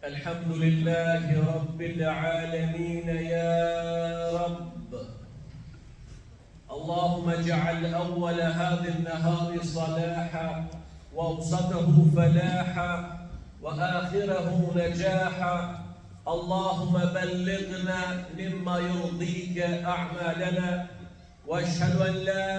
الحمد لله رب العالمين يا رب. اللهم اجعل أول هذا النهار صلاحا وأوسطه فلاحا وآخره نجاحا. اللهم بلغنا مما يرضيك أعمالنا، وأشهد أن لا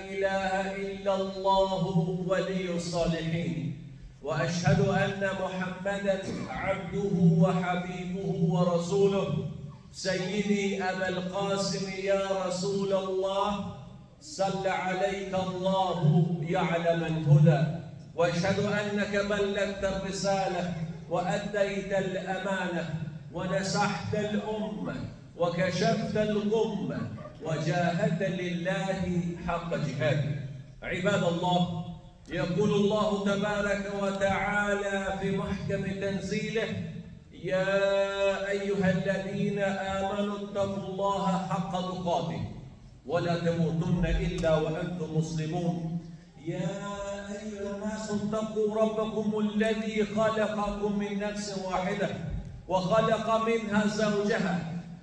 إله إلا الله ولي الصالحين، وأشهد أن محمدًا عبده وحبيبه ورسوله. سيدي أبا القاسم يا رسول الله، صل عليك الله يعلم الهدى، وأشهد أنك بلغت الرسالة وأديت الأمانة ونصحت الأمة وكشفت الغمة وجاهدت لله حق جهاده. عباد الله، يقول الله تبارك وتعالى في محكم تنزيله: يا أيها الذين آمنوا اتقوا الله حق تقاته ولا تموتن إلا وأنتم مسلمون. يا أيها الناس اتقوا ربكم الذي خلقكم من نفس واحدة وخلق منها زوجها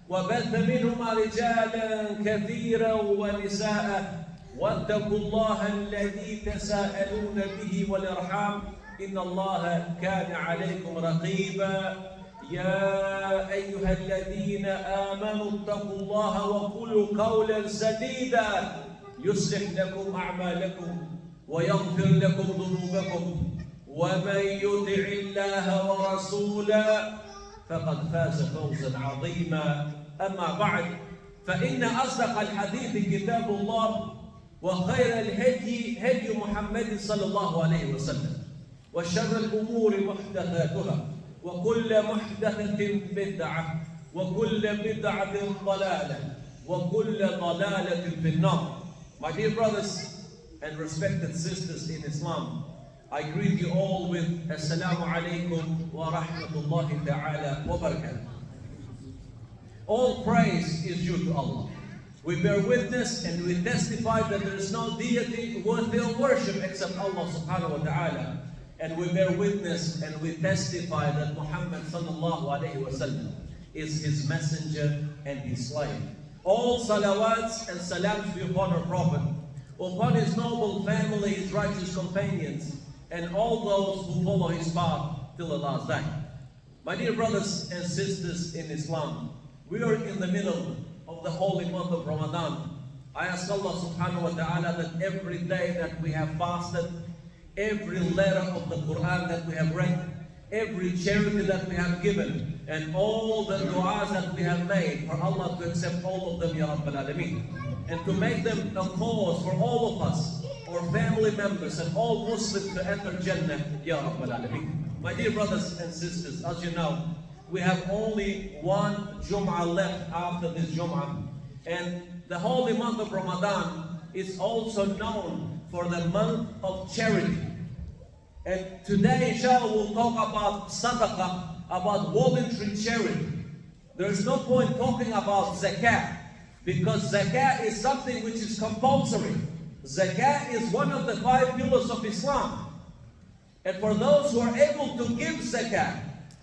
وبث منهما رجالا كثيرا ونساء، واتقوا الله الذي تساءلون به والأرحام إن الله كان عليكم رقيبا. يا أيها الذين آمنوا اتقوا الله وقولوا قولا سديدا يصلح لكم أعمالكم ويغفر لكم ذنوبكم، ومن يطع الله ورسوله فقد فاز فوزا عظيما. أما بعد، فإن أصدق الحديث كتاب الله، وخير الهدي هدي محمد صلى الله عليه وسلم، وشر الأمور محدثاتها، وكل محدثة بدعة، وكل بدعة ضلالة، وكل ضلالة في النار. My dear brothers and respected sisters in Islam, I greet you all with Assalamu alaikum wa rahmatullahi ta'ala wa barakatuh. All praise is due to Allah. We bear witness and we testify that there is no deity worthy of worship except Allah subhanahu wa ta'ala. And we bear witness and we testify that Muhammad sallallahu alayhi wa sallam is his messenger and his slave. All salawats and salams be upon our Prophet, upon his noble family, his righteous companions, and all those who follow his path till the last day. My dear brothers and sisters in Islam, we are in the middle of the holy month of Ramadan. I ask Allah subhanahu wa ta'ala that every day that we have fasted, every letter of the Quran that we have read, every charity that we have given, and all the du'as that we have made, for Allah to accept all of them, Ya Rabbal Alameen, and to make them a cause for all of us, our family members, and all Muslims to enter Jannah, Ya Rabbal Alameen. My dear brothers and sisters, as you know, we have only one Jum'ah left after this Jum'ah, and the holy month of Ramadan is also known for the month of charity. And today, inshallah, we'll talk about Sadaqah, about voluntary charity. There's no point talking about Zakah, because Zakah is something which is compulsory. Zakah is one of the 5 pillars of Islam. And for those who are able to give Zakah,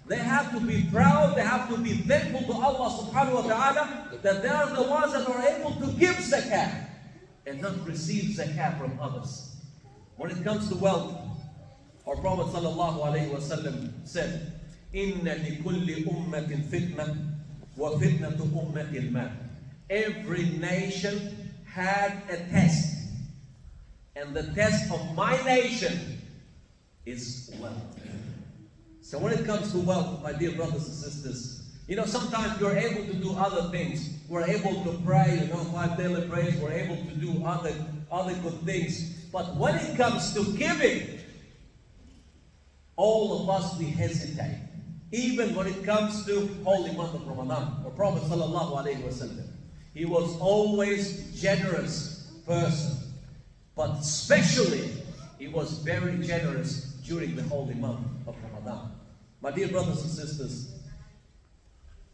they have to be proud, they have to be thankful to Allah subhanahu wa ta'ala that they are the ones that are able to give Zakah and not receive Zakah from others. When it comes to wealth, our Prophet sallallahu alayhi wa sallam said, "Inna likulli ummatin fitna wa fitnatu ummati al-mal." Every nation had a test, and the test of my nation is wealth. So when it comes to wealth, my dear brothers and sisters, you know, sometimes you're able to do other things. We're able to pray, 5 daily prayers. We're able to do other good things. But when it comes to giving, all of us, we hesitate. Even when it comes to holy month of Ramadan. Our Prophet sallallahu alayhi wa sallam, he was always generous person. But especially, he was very generous during the holy month of Ramadan. My dear brothers and sisters,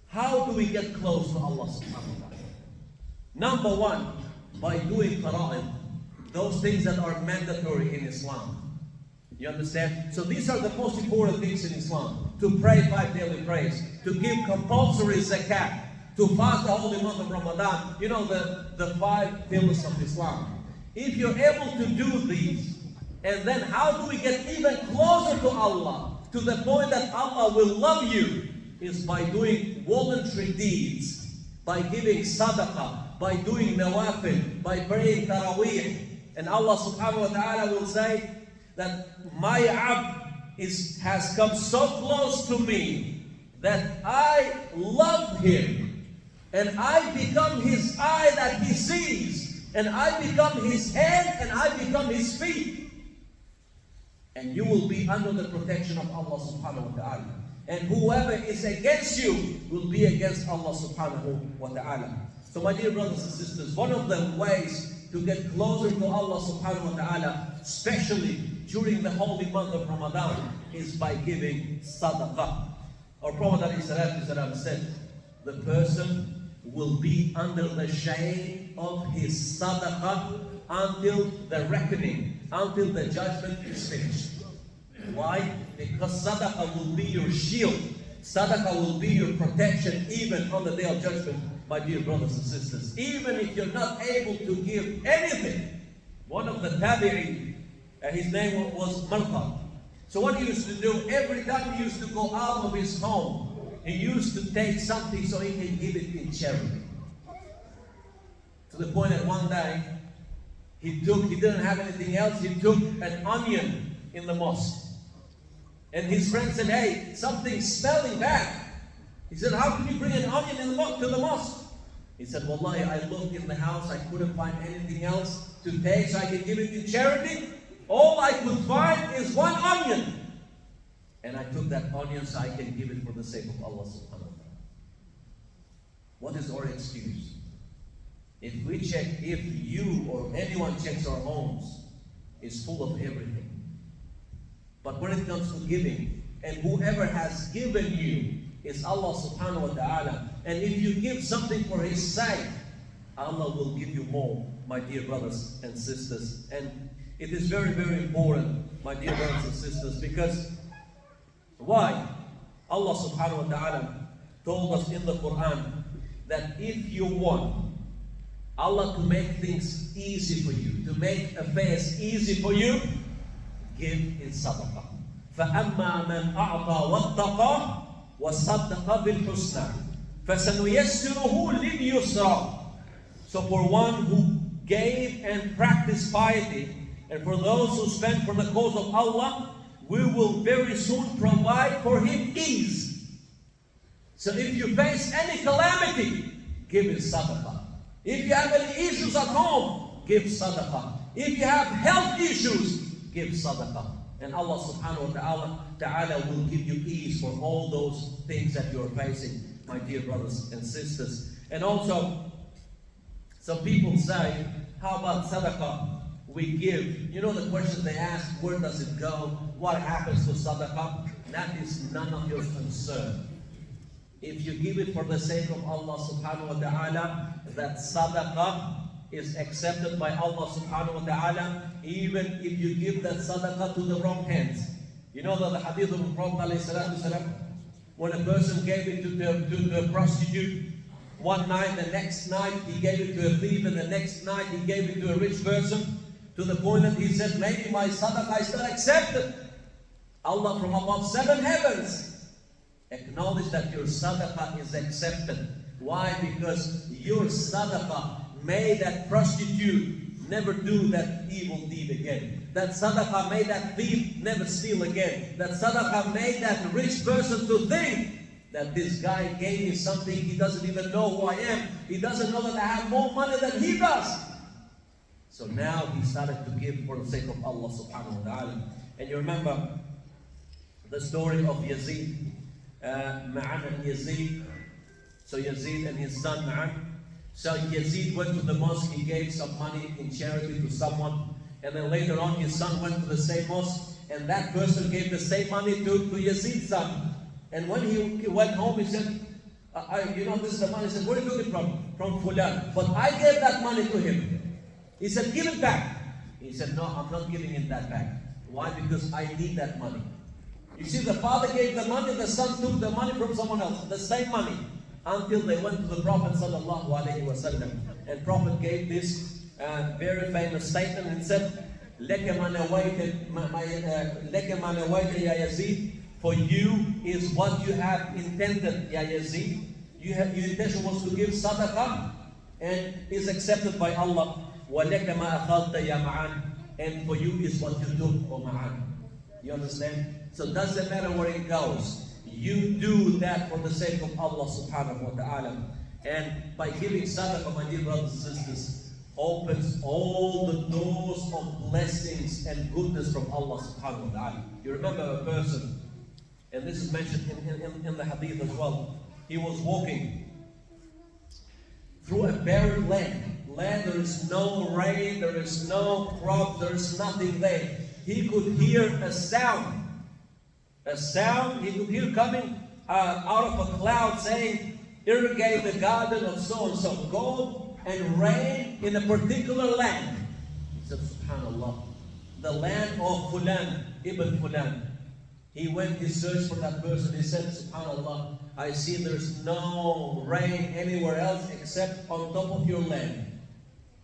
how do we get close to Allah subhanahu wa ta'ala? Number one, by doing fara'id, those things that are mandatory in Islam. You understand? So these are the most important things in Islam. To pray 5 daily prayers, to give compulsory zakat, to fast the holy month of Ramadan. You know, the 5 pillars of Islam. If you're able to do these, and then how do we get even closer to Allah, to the point that Allah will love you, is by doing voluntary deeds, by giving sadaqah, by doing nawafil, by praying taraweeh. And Allah subhanahu wa ta'ala will say that my abd has come so close to me that I love him, and I become his eye that he sees, and I become his hand, and I become his feet. And you will be under the protection of Allah subhanahu wa ta'ala. And whoever is against you will be against Allah subhanahu wa ta'ala. So my dear brothers and sisters, one of the ways to get closer to Allah subhanahu wa ta'ala, especially during the holy month of Ramadan, is by giving sadaqah. Our Prophet ﷺ said, the person will be under the shade of his sadaqah until the reckoning, until the judgment is finished. Why? Because sadaqah will be your shield. Sadaqah will be your protection even on the day of judgment, my dear brothers and sisters. Even if you're not able to give anything. One of the tabi'in, his name was Marqa. So what he used to do, every time he used to go out of his home, he used to take something so he can give it in charity. To the point that one day, he didn't have anything else, he took an onion in the mosque. And his friend said, hey, something's smelling bad. He said, how can you bring an onion to the mosque? He said, wallahi, I looked in the house, I couldn't find anything else to take so I can give it in charity. All I could find is one onion. And I took that onion so I can give it for the sake of Allah subhanahu wa ta'ala. What is our excuse? If you or anyone checks our homes, it's full of everything. But when it comes to giving, and whoever has given you is Allah subhanahu wa ta'ala, and if you give something for His sake, Allah will give you more, my dear brothers and sisters. And it is very, very important, my dear brothers and sisters, because why? Allah subhanahu wa ta'ala told us in the Quran that if you want Allah to make things easy for you, to make affairs easy for you, give in sadaqah. فَأَمَّا مَنْ أَعْطَى وَاتَّقَى وَصَدَّقَ بِالْحُسْنَى فَسَنُيَسِّرُهُ لِلْيُسْرَى. So for one who gave and practiced piety, and for those who spend for the cause of Allah, we will very soon provide for him ease. So if you face any calamity, give in sadaqah. If you have any issues at home, give sadaqah. If you have health issues, give sadaqah. And Allah subhanahu wa ta'ala will give you ease for all those things that you are facing, my dear brothers and sisters. And also, some people say, how about sadaqah? We give. You know the questions they ask, where does it go? What happens to sadaqah? That is none of your concern. If you give it for the sake of Allah subhanahu wa ta'ala, that sadaqah is accepted by Allah subhanahu wa ta'ala, even if you give that sadaqah to the wrong hands. You know that the hadith of the Prophet ﷺ, when a person gave it to a prostitute one night, the next night he gave it to a thief, and the next night he gave it to a rich person, to the point that he said, maybe my sadaqah is not accepted. Allah from above 7 heavens acknowledge that your sadaqah is accepted. Why? Because your sadaqah made that prostitute never do that evil deed again. That sadaqah made that thief never steal again. That sadaqah made that rich person to think that this guy gave me something, he doesn't even know who I am. He doesn't know that I have more money than he does. So now he started to give for the sake of Allah subhanahu wa ta'ala. And you remember the story of Yazid, Ma'an and Yazid. So Yazid and his son Ma'an. So Yazid went to the mosque, he gave some money in charity to someone. And then later on his son went to the same mosque, and that person gave the same money to Yazid's son. And when he went home, he said, this is the money. He said, where did you get it from? From Fulan. But I gave that money to him. He said, give it back. He said, no, I'm not giving it that back. Why? Because I need that money. You see, the father gave the money, the son took the money from someone else, the same money, until they went to the Prophet sallallahu alaihi wasallam. And Prophet gave this very famous statement and said, لَكَ مَا نَوَيْتَ يَا يَزِيدُ, for you is what you have intended, Ya Yazid. Your intention was to give sadaqah and is accepted by Allah. وَلَكَ مَا أَخَذْتَ يَا مَعَانِ, and for you is what you took, O Ma'an. You understand? So it doesn't matter where it goes. You do that for the sake of Allah subhanahu wa ta'ala. And by giving sadaqah, my dear brothers and sisters, opens all the doors of blessings and goodness from Allah subhanahu wa ta'ala. You remember a person, and this is mentioned in the hadith as well. He was walking through a barren land. There is no rain, there is no crop, there is nothing there. He could hear a sound. A sound he could hear coming out of a cloud saying, irrigate the garden of so-and-so. Go and rain in a particular land. He said, subhanallah, the land of Fulan, Ibn Fulan. He went, he searched for that person. He said, subhanallah, I see there's no rain anywhere else except on top of your land.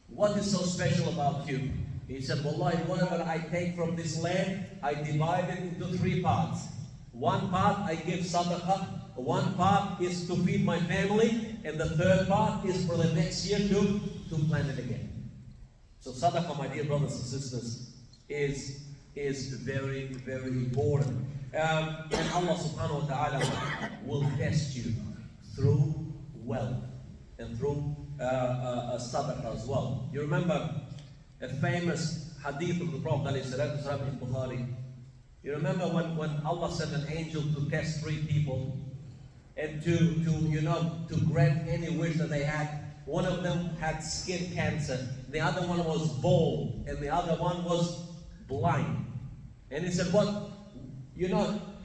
What is so special about you? He said, wallahi, whatever I take from this land, I divide it into 3 parts. One part I give sadaqah, one part is to feed my family, and the 3rd part is for the next year to plant it again. So sadaqah, my dear brothers and sisters, is very, very important. And Allah subhanahu wa ta'ala will test you through wealth and through sadaqah as well. You remember a famous hadith of the Prophet in Bukhari. You remember when Allah sent an angel to test 3 people and to grant any wish that they had. One of them had skin cancer, the other one was bald, and the other one was blind. And he said, what?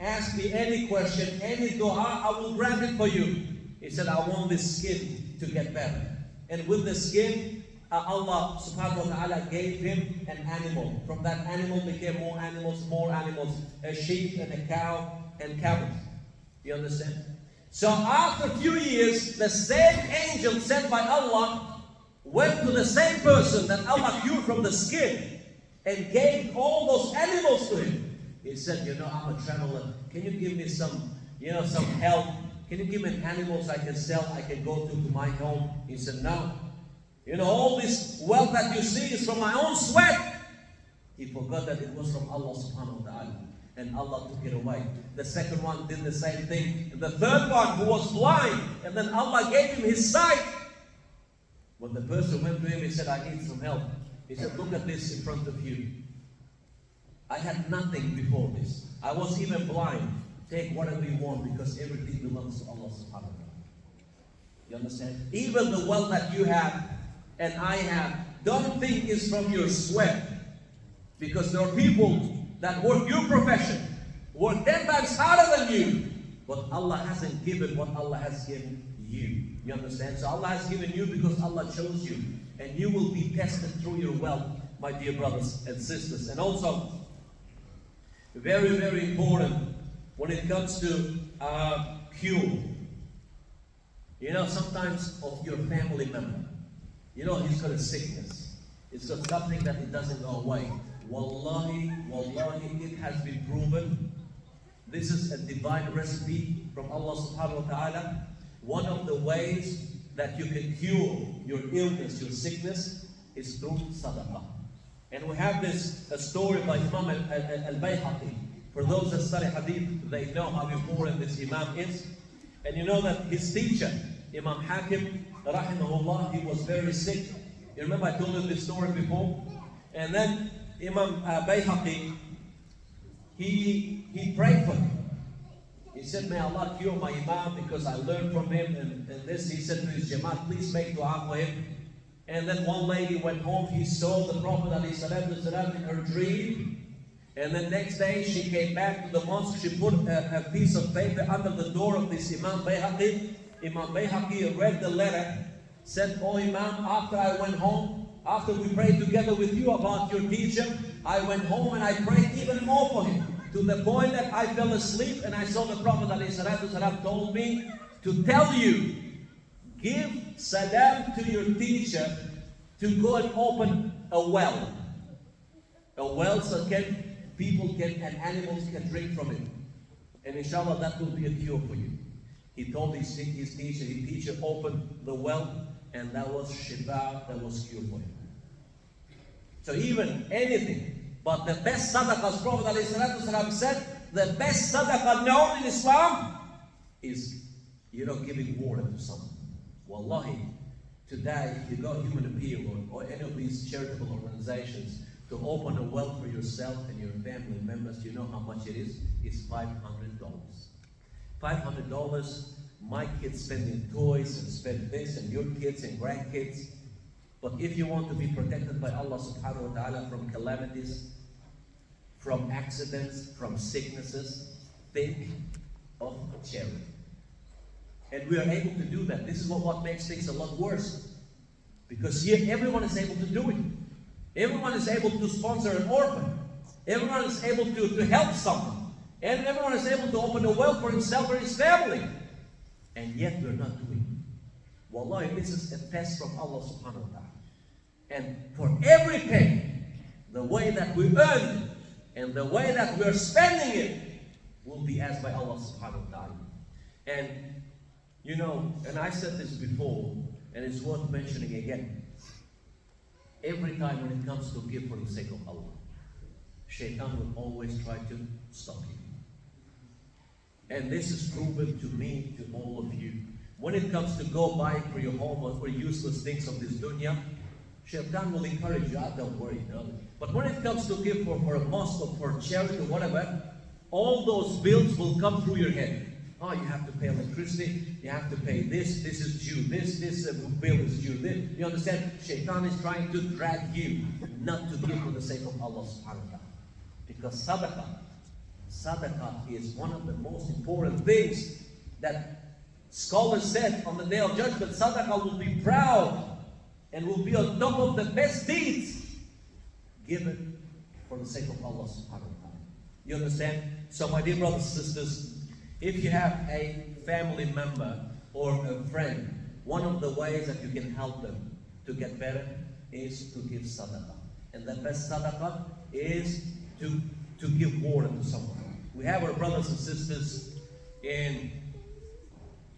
Ask me any question, any dua, I will grant it for you. He said, I want this skin to get better. And with the skin, Allah subhanahu wa ta'ala gave him an animal. From that animal became more animals, a sheep and a cow and camels. You understand? So after a few years, the same angel sent by Allah went to the same person that Allah cured from the skin and gave all those animals to him. He said, I'm a traveler. Can you give me some help? Can you give me animals I can sell, I can go to my home? He said, no. All this wealth that you see is from my own sweat. He forgot that it was from Allah subhanahu wa ta'ala. And Allah took it away. The second one did the same thing. And the third one, who was blind, and then Allah gave him his sight. When the person went to him, he said, I need some help. He said, look at this in front of you. I had nothing before this. I was even blind. Take whatever you want because everything belongs to Allah subhanahu wa ta'ala. You understand? Even the wealth that you have and I have, don't think it's from your sweat. Because there are people that work your profession, work 10 times harder than you, but Allah hasn't given what Allah has given you. You understand? So Allah has given you because Allah chose you. And you will be tested through your wealth, my dear brothers and sisters. And also, very, very important when it comes to cure. Sometimes of your family member, he's got a sickness. It's got something that it doesn't go away. Wallahi, it has been proven. This is a divine recipe from Allah subhanahu wa ta'ala. One of the ways that you can cure your illness, your sickness, is through sadaqah. And we have a story by Imam al-Bayhaqi. For those that study hadith, they know how important this Imam is. And you know that his teacher, Imam Hakim, rahimahullah, he was very sick. You remember I told you this story before? And then Imam Bayhaqi, he prayed for him. He said, may Allah cure my Imam because I learned from him and this. He said to his Jamaat, please make dua for him. And then one lady went home, he saw the Prophet ﷺ in her dream. And then next day she came back to the mosque, she put a piece of paper under the door of this Imam Bayhaqi. Imam Bayhaqi read the letter, said, oh Imam, after I went home, after we prayed together with you about your teacher, I went home and I prayed even more for him, to the point that I fell asleep and I saw the Prophet ﷺ told me to tell you, give salam to your teacher to go and open a well. A well so people can and animals can drink from it. And inshallah that will be a cure for you. He told his teacher opened the well, and that was shifa, that was cure for him. So even anything, but the best sadaqah, as Prophet ﷺ said, the best sadaqah known in Islam is, giving water to someone. Wallahi, today if you go Human Appeal or any of these charitable organizations to open a well for yourself and your family members, you know how much it is? It's $500. $500, my kids spending toys and spend this, and your kids and grandkids. But if you want to be protected by Allah subhanahu wa ta'ala from calamities, from accidents, from sicknesses, think of charity. And we are able to do that. This is what makes things a lot worse. Because here everyone is able to do it. Everyone is able to sponsor an orphan. Everyone is able to help someone. And everyone is able to open a well for himself or his family. And yet we're not doing it. Wallahi, this is a test from Allah subhanahu wa ta'ala. And for every penny, the way that we earn it and the way that we're spending it will be asked by Allah subhanahu wa ta'ala. And and I said this before, and it's worth mentioning again. Every time when it comes to give for the sake of Allah, Shaitan will always try to stop you. And this is proven to me, to all of you. When it comes to go buy for your home or for useless things of this dunya, Shaitan will encourage you, don't worry. No. But when it comes to give for a mosque or for charity or whatever, all those bills will come through your head. Oh, you have to pay electricity, you have to pay this is due, this bill is due, this. You understand? Shaitan is trying to drag you not to give for the sake of Allah subhanahu wa ta'ala. Because Sadaqah is one of the most important things that scholars said on the Day of Judgment. Sadaqah will be proud and will be on top of the best deeds given for the sake of Allah subhanahu wa ta'ala. You understand? So my dear brothers and sisters, if you have a family member or a friend, one of the ways that you can help them to get better is to give sadaqah. And the best sadaqah is to give water to someone. We have our brothers and sisters in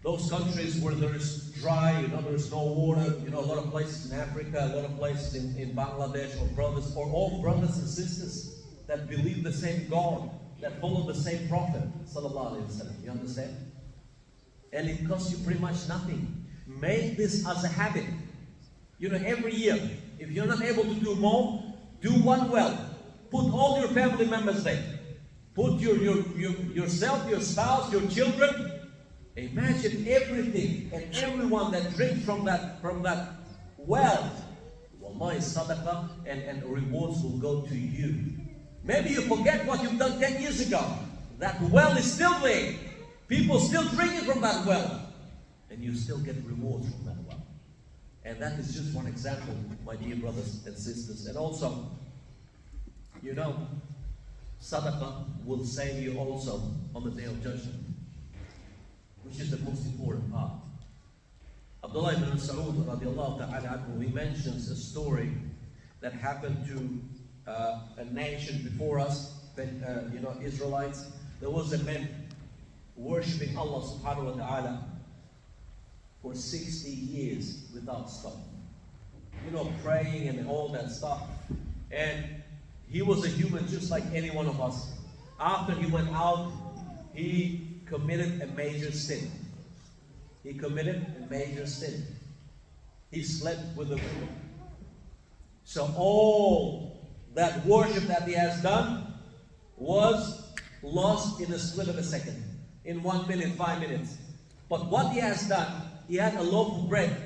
those countries where there's dry, there's no water, a lot of places in Africa, a lot of places in Bangladesh, or all brothers and sisters that believe the same God, that follow the same Prophet, sallallahu alaihi wasallam. You understand? And it costs you pretty much nothing. Make this as a habit. Every year, if you're not able to do more, do one well. Put all your family members there. Put yourself, your spouse, your children. Imagine everything and everyone that drinks from that well. Wallahi, sadaqah and rewards will go to you. Maybe you forget what you've done 10 years ago. That well is still there. People still drinking from that well. And you still get rewards from that well. And that is just one example, my dear brothers and sisters. And also, sadaqah will save you also on the Day of Judgment, which is the most important part. Abdullah ibn Mas'ud radiallahu ta'ala anhu, he mentions a story that happened to a nation before us, Israelites. There was a man worshipping Allah subhanahu wa ta'ala for 60 years without stop. Praying and all that stuff. And he was a human just like any one of us. After he went out, he committed a major sin. He committed a major sin. He slept with a woman. So all that worship that he has done was lost in a split of a second, in 1 minute, 5 minutes. But what he has done, he had a loaf of bread,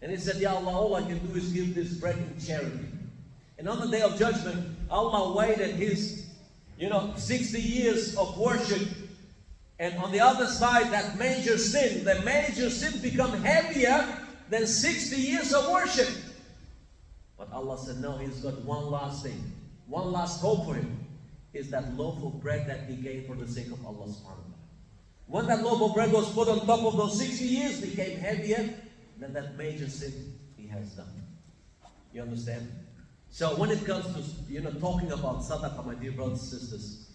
and he said, Ya Allah, all I can do is give this bread in charity. And on the Day of Judgment, Allah weighted his 60 years of worship, and on the other side, that major sin, the major sin become heavier than 60 years of worship. But Allah said, no, he's got one last thing. one last hope for him is that loaf of bread that he gave for the sake of Allah subhanahu wa ta'ala. When that loaf of bread was put on top of those 60 years, became heavier than that major sin he has done. You understand? So when it comes to talking about sadaqah, my dear brothers and sisters,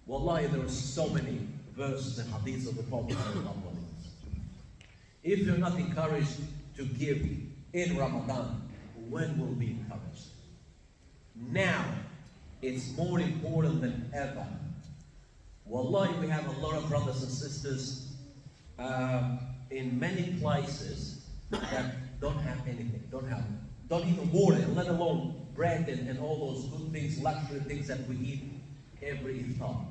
wallahi, there are so many verses and hadiths of the Prophet. If you're not encouraged to give in Ramadan, when will be encouraged? Now, it's more important than ever. Wallahi, we have a lot of brothers and sisters in many places that don't have anything, don't even water, let alone bread and all those good things, luxury things that we eat every iftar.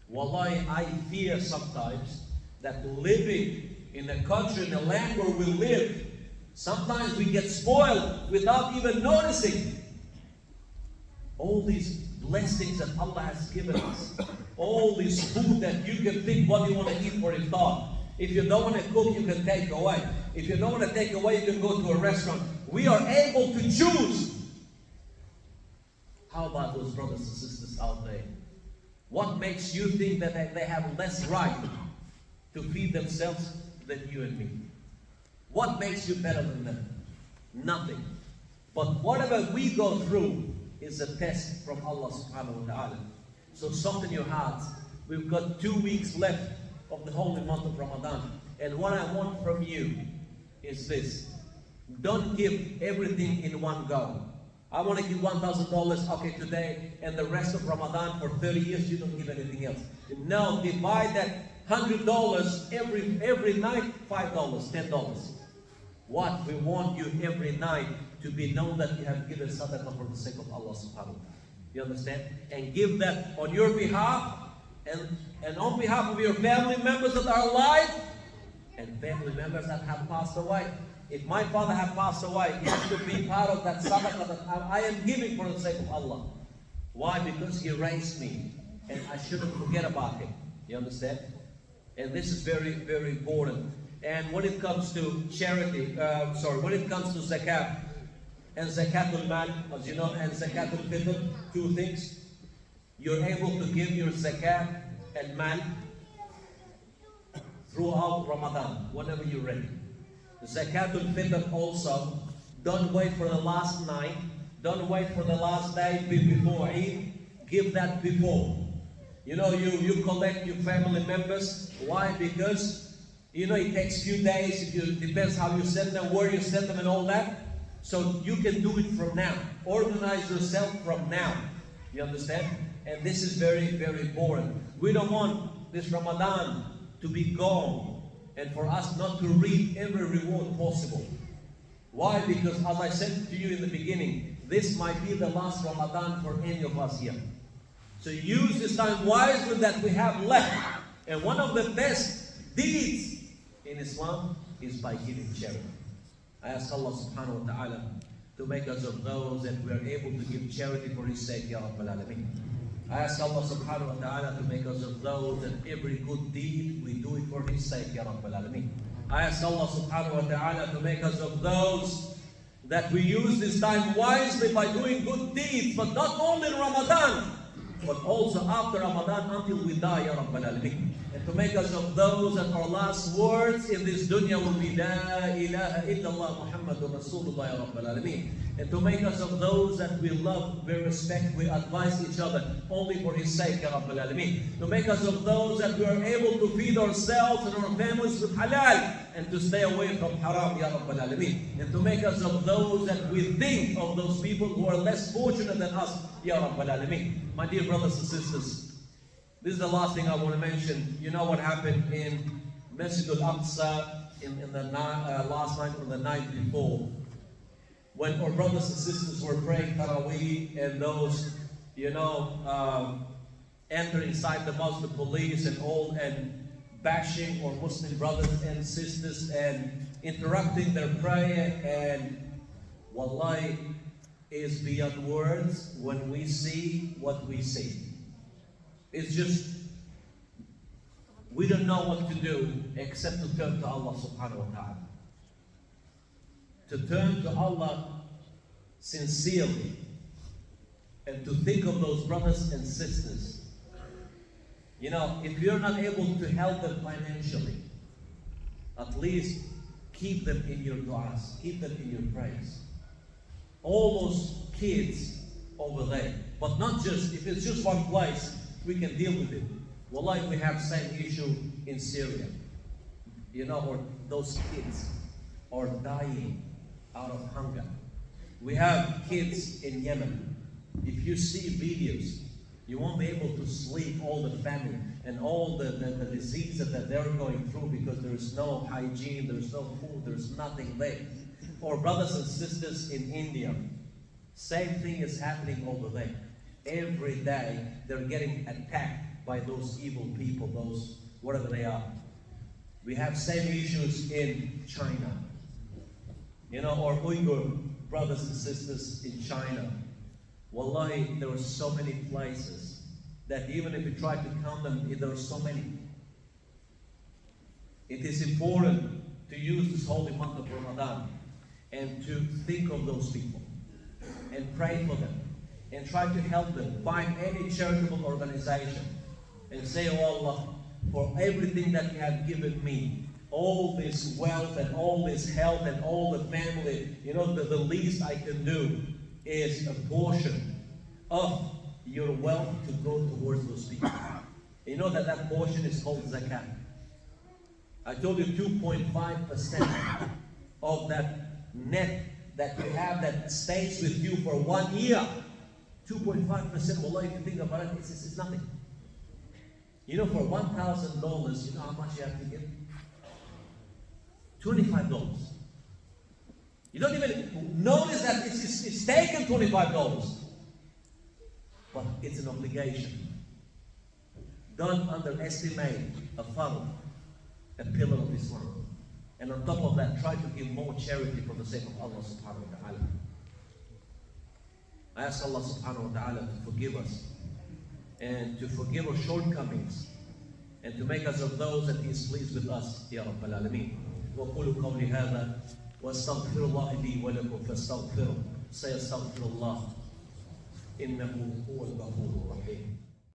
Wallahi, I fear sometimes that living in a country, in a land where we live, sometimes we get spoiled without even noticing. All these blessings that Allah has given us, all this food that you can pick what you want to eat for iftar. If you don't want to cook, you can take away. If you don't want to take away, you can go to a restaurant. We are able to choose. How about those brothers and sisters out there? What makes you think that they have less right to feed themselves than you and me? What makes you better than them? Nothing. But whatever we go through is a test from Allah subhanahu wa ta'ala. So soften your hearts. We've got 2 weeks left of the holy month of Ramadan. And what I want from you is this. Don't give everything in one go. I want to give $1,000, okay, today, and the rest of Ramadan for 30 years, you don't give anything else. No, divide that $100 every night, $5, $10. What we want you every night to be known that you have given sadaqah for the sake of Allah subhanahu wa ta'ala. You understand? And give that on your behalf and on behalf of your family members that are alive and family members that have passed away. If my father had passed away, he has to be part of that sadaqah that I am giving for the sake of Allah. Why? Because he raised me and I shouldn't forget about him. You understand? And this is very, very important. And when it comes to charity, when it comes to zakat and zakatul mal, as you know, and zakatul fitr, two things. You're able to give your zakat and mal throughout Ramadan, whenever you're ready. Zakatul fitr also, don't wait for the last night, don't wait for the last day before Eid, give that before. You know, you collect your family members. Why? Because, you know, it takes few days, it depends how you send them, where you send them and all that. So you can do it from now. Organize yourself from now. You understand? And this is very, very important. We don't want this Ramadan to be gone and for us not to reap every reward possible. Why? Because as I said to you in the beginning, this might be the last Ramadan for any of us here. So use this time wisely that we have left. And one of the best deeds in Islam is by giving charity. I ask Allah subhanahu wa ta'ala to make us of those that we are able to give charity for His sake, Ya Rabbal Alameen. I ask Allah subhanahu wa ta'ala to make us of those that every good deed we do it for His sake, Ya Rabbal Alameen. I ask Allah subhanahu wa ta'ala to make us of those that we use this time wisely by doing good deeds, but not only in Ramadan, but also after Ramadan until we die, Ya Rabbal Alameen. And to make us of those that our last words in this dunya will be La ilaha illallah Muhammadur Rasulullah, Ya Rabbal Alameen. And to make us of those that we love, we respect, we advise each other only for His sake, Ya Rabbal Alameen. To make us of those that we are able to feed ourselves and our families with halal and to stay away from haram, Ya Rabbal Alameen. And to make us of those that we think of those people who are less fortunate than us, Ya Rabbal Alameen. My dear brothers and sisters, this is the last thing I want to mention. You know what happened in Masjid al-Aqsa in the last night or the night before, when our brothers and sisters were praying Taraweeh and those, you know, enter inside the mosque, the police and all, and bashing our Muslim brothers and sisters and interrupting their prayer, and wallahi is beyond words when we see what we see. It's just, we don't know what to do except to turn to Allah subhanahu wa ta'ala. To turn to Allah sincerely. and to think of those brothers and sisters. You know, if you're not able to help them financially, at least keep them in your du'as, keep them in your prayers. All those kids over there, but not just, if it's just one place, we can deal with it. Wallahi, we have same issue in Syria. You know, or those kids are dying out of hunger. We have kids in Yemen. If you see videos, you won't be able to sleep, all the family and all the diseases that they're going through because there is no hygiene, there's no food, there's nothing there. Or brothers and sisters in India, same thing is happening over there. Every day they're getting attacked by those evil people, those whatever they are. We have same issues in China. You know, or Uyghur brothers and sisters in China. Wallahi, there are so many places that even if you try to count them, there are so many. It is important to use this holy month of Ramadan and to think of those people and pray for them and try to help them. Find any charitable organization and say, oh Allah, for everything that you have given me, all this wealth and all this health and all the family, you know, the least I can do is a portion of your wealth to go towards those people. You know that portion is called zakat. I told you 2.5% of that net that you have that stays with you for 1 year. 2.5%, wallah, if you think about it, it's nothing. You know, for $1,000, you know how much you have to give? $25. You don't even notice that it's taken $25. But it's an obligation. Don't underestimate a fard, a pillar of Islam. And on top of that, try to give more charity for the sake of Allah subhanahu wa ta'ala. I ask Allah subhanahu wa ta'ala to forgive us and to forgive our shortcomings and to make us of those that He is pleased with us. Ya Rabbal Alameen. وقولوا قولي هذا واستغفر الله لي ولكم فاستغفروا سيستغفر الله إنه هو الغفور الرحيم.